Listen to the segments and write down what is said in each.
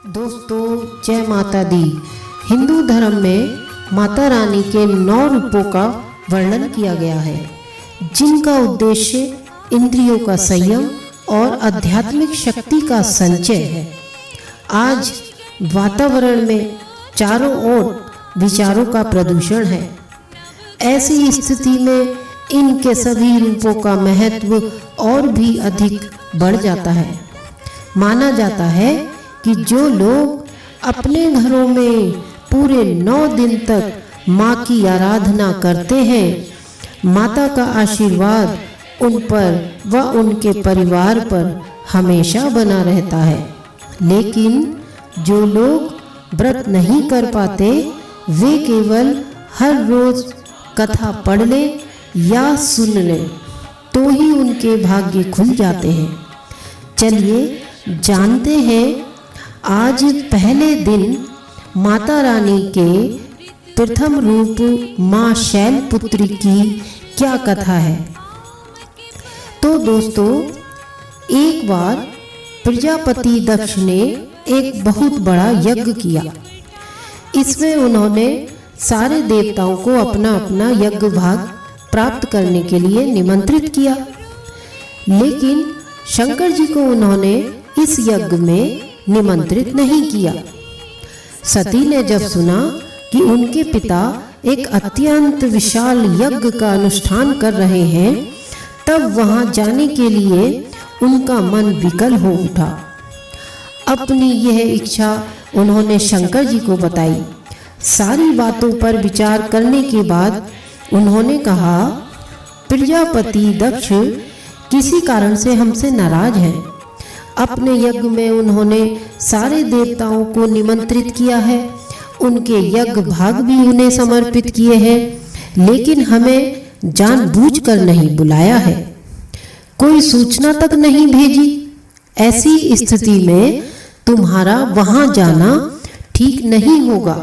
दोस्तों, जय माता दी। हिंदू धर्म में माता रानी के 9 रूपों का वर्णन किया गया है, जिनका उद्देश्य इंद्रियों का संयम और आध्यात्मिक शक्ति का संचय है। आज वातावरण में चारों ओर विचारों का प्रदूषण है। ऐसी स्थिति में इनके सभी रूपों का महत्व और भी अधिक बढ़ जाता है। माना जाता है कि जो लोग अपने घरों में पूरे 9 दिन तक माँ की आराधना करते हैं, माता का आशीर्वाद उन पर व उनके परिवार पर हमेशा बना रहता है। लेकिन जो लोग व्रत नहीं कर पाते, वे केवल हर रोज कथा पढ़ लें या सुन लें तो ही उनके भाग्य खुल जाते हैं। चलिए जानते हैं आज पहले दिन माता रानी के प्रथम रूप माँ शैलपुत्री की क्या कथा है। तो दोस्तों, एक बार प्रजापति दक्ष ने एक बहुत बड़ा यज्ञ किया। इसमें उन्होंने सारे देवताओं को अपना अपना यज्ञ भाग प्राप्त करने के लिए निमंत्रित किया, लेकिन शंकर जी को उन्होंने इस यज्ञ में निमंत्रित नहीं किया। सती ने जब सुना कि उनके पिता एक अत्यंत विशाल यज्ञ का अनुष्ठान कर रहे हैं, तब वहां जाने के लिए उनका मन विकल हो उठा। अपनी यह इच्छा उन्होंने शंकर जी को बताई। सारी बातों पर विचार करने के बाद उन्होंने कहा, प्रजापति दक्ष किसी कारण से हमसे नाराज हैं। अपने यज्ञ में उन्होंने सारे देवताओं को निमंत्रित किया है, उनके यज्ञ भाग भी उन्हें समर्पित किए हैं, लेकिन हमें जानबूझकर नहीं बुलाया है, कोई सूचना तक नहीं भेजी। ऐसी स्थिति में तुम्हारा वहां जाना ठीक नहीं होगा।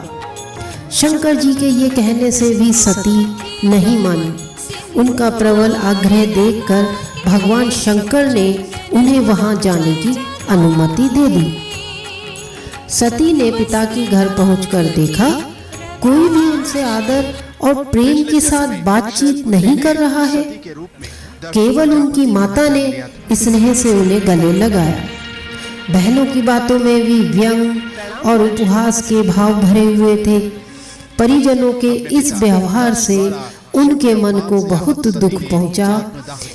शंकर जी के ये कहने से भी सती नहीं मानी। उनका प्रबल आग्रह देखकर भगवान शंकर ने उन्हें वहां जाने की अनुमति दे दी। सती ने पिता के घर पहुंचकर देखा, कोई भी उनसे आदर और प्रेम के साथ बातचीत नहीं कर रहा है। केवल उनकी माता ने स्नेह से उन्हें गले लगाया। बहनों की बातों में भी व्यंग और उपहास के भाव भरे हुए थे। परिजनों के इस व्यवहार से उनके मन को बहुत दुख पहुंचा।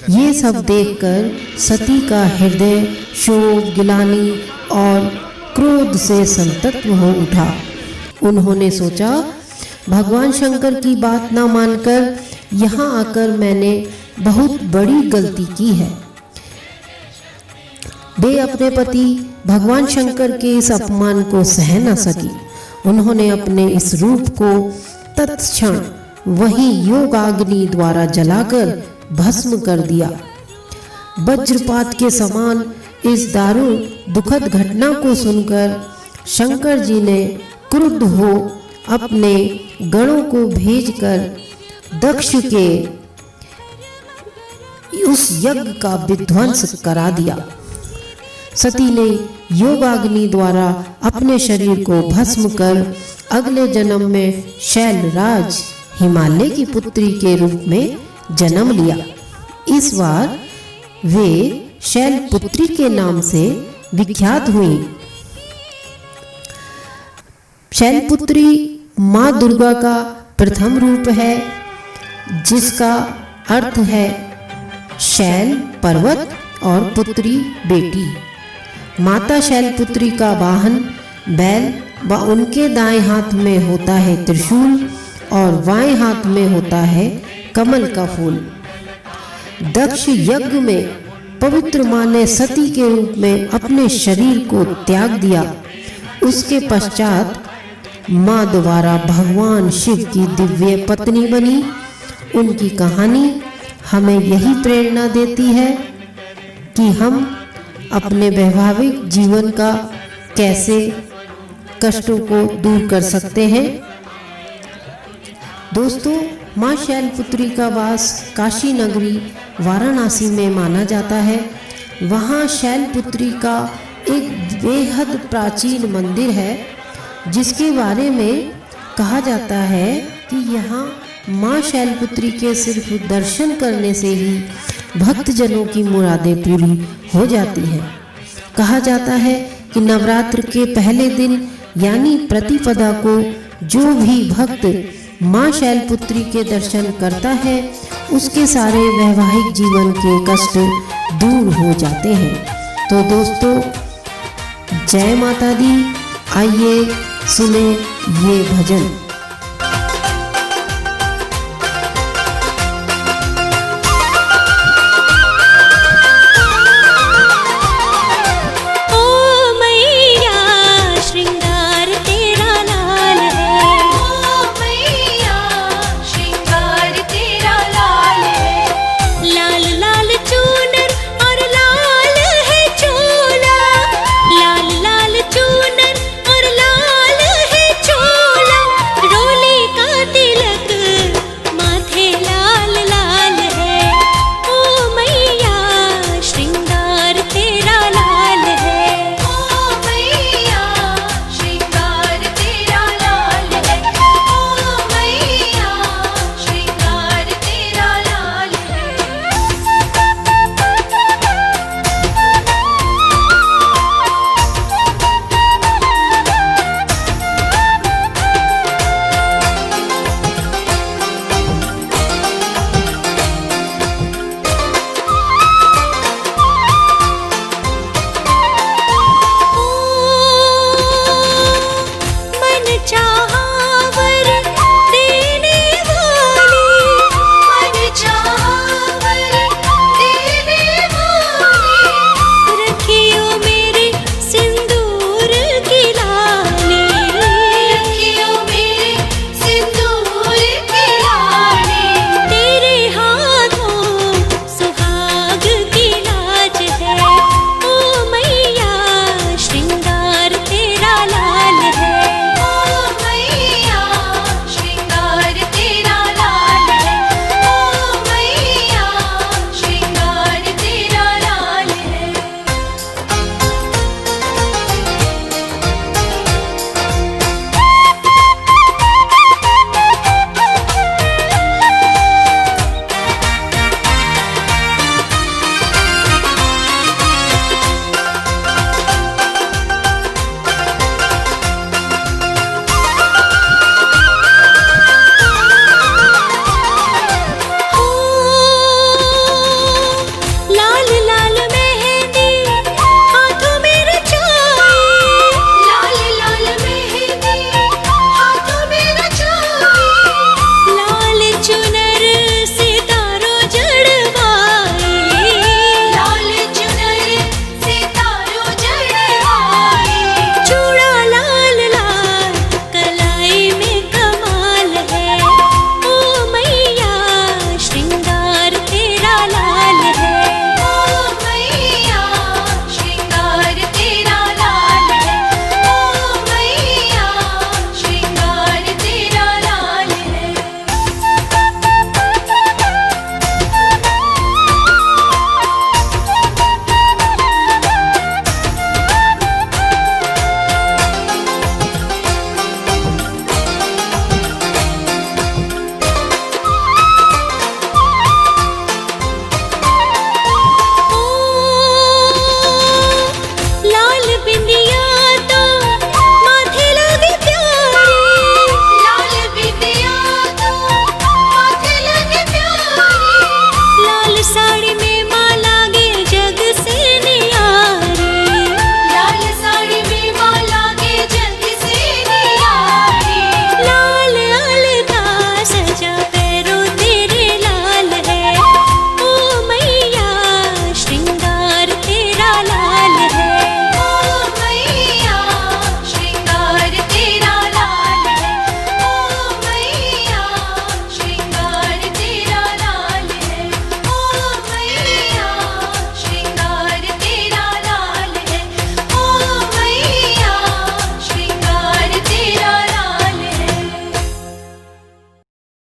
ये सब देखकर सती का हृदय शोक, गिलानी और क्रोध से संतप्त हो उठा। उन्होंने सोचा, भगवान शंकर की बात न मानकर यहाँ आकर मैंने बहुत बड़ी गलती की है। वे अपने पति भगवान शंकर के इस अपमान को सह न सकी। उन्होंने अपने इस रूप को तत्क्षण वही योगाग्नि द्वारा जलाकर भस्म कर दिया। वज्रपात के समान इस दारुण दुखद घटना को सुनकर शंकर जी ने क्रुद्ध हो अपने गणों को भेजकर दक्ष के उस यज्ञ का विध्वंस करा दिया। सती ने योगाग्नि द्वारा अपने शरीर को भस्म कर अगले जन्म में शैलराज हिमालय की पुत्री के रूप में जन्म लिया। इस बार वे शैलपुत्री के नाम से विख्यात हुई। शैलपुत्री माँ दुर्गा का प्रथम रूप है, जिसका अर्थ है शैल पर्वत और पुत्री बेटी। माता शैलपुत्री का वाहन बैल व उनके दाएं हाथ में होता है त्रिशूल और बाएं हाथ में होता है कमल का फूल। दक्ष यज्ञ में पवित्र मां ने सती के रूप में अपने शरीर को त्याग दिया। उसके पश्चात मां दोबारा भगवान शिव की दिव्य पत्नी बनी। उनकी कहानी हमें यही प्रेरणा देती है कि हम अपने वैवाहिक जीवन का कैसे कष्टों को दूर कर सकते हैं। दोस्तों, माँ शैलपुत्री का वास काशी नगरी वाराणसी में माना जाता है। वहाँ शैलपुत्री का एक बेहद प्राचीन मंदिर है, जिसके बारे में कहा जाता है कि यहाँ माँ शैलपुत्री के सिर्फ दर्शन करने से ही भक्तजनों की मुरादें पूरी हो जाती हैं। कहा जाता है कि नवरात्र के पहले दिन यानी प्रतिपदा को जो भी भक्त माँ शैलपुत्री के दर्शन करता है, उसके सारे वैवाहिक जीवन के कष्ट दूर हो जाते हैं। तो दोस्तों, जय माता दी। आइए सुने ये भजन।